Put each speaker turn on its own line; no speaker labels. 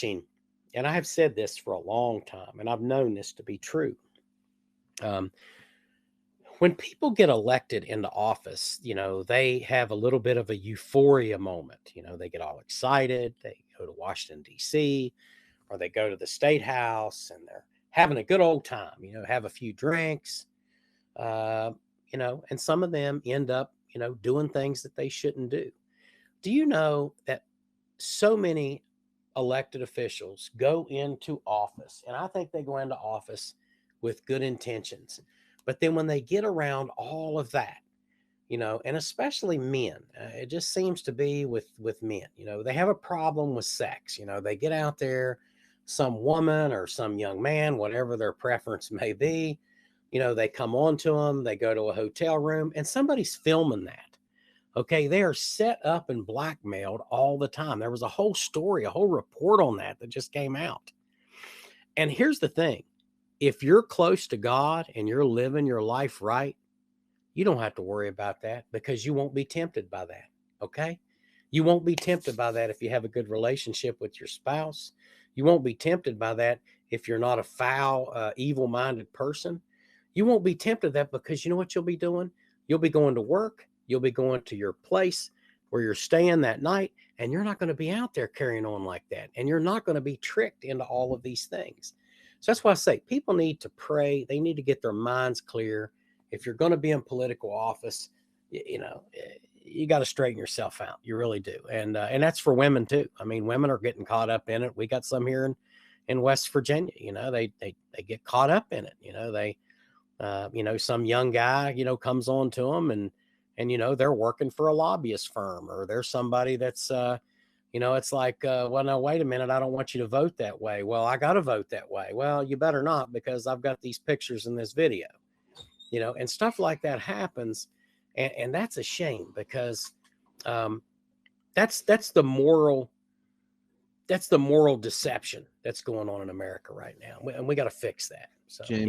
and I have said this for a long time, and I've known this to be true. Um, when people get elected into office, they have a little bit of a euphoria moment. They get all excited. They go to Washington, D.C., or they go to the state house and they're having a good old time, have a few drinks, and some of them end up, doing things that they shouldn't do. Do you know that so many elected officials go into office, and I think they go into office with good intentions, but then when they get around all of that, and especially men, it just seems to be with men, they have a problem with sex. They get out there, some woman or some young man, whatever their preference may be, they come on to them, they go to a hotel room, and somebody's filming that. Okay, they are set up and blackmailed all the time. There was a whole story, a whole report on that just came out. And here's the thing. If you're close to God and you're living your life right, you don't have to worry about that because you won't be tempted by that. Okay? You won't be tempted by that if you have a good relationship with your spouse. You won't be tempted by that if you're not a foul, evil-minded person. You won't be tempted that because you know what you'll be doing? You'll be going to work. You'll be going to your place where you're staying that night, and you're not going to be out there carrying on like that. And you're not going to be tricked into all of these things. So that's why I say people need to pray. They need to get their minds clear. If you're going to be in political office, you got to straighten yourself out. You really do. And that's for women too. I mean, women are getting caught up in it. We got some here in West Virginia, they get caught up in it. Some young guy, comes on to them and they're working for a lobbyist firm, or there's somebody that's, it's like, well, no, wait a minute. I don't want you to vote that way. Well, I got to vote that way. Well, you better not, because I've got these pictures in this video, and stuff like that happens. And that's a shame because that's the moral deception that's going on in America right now. And we got to fix that. So,
James,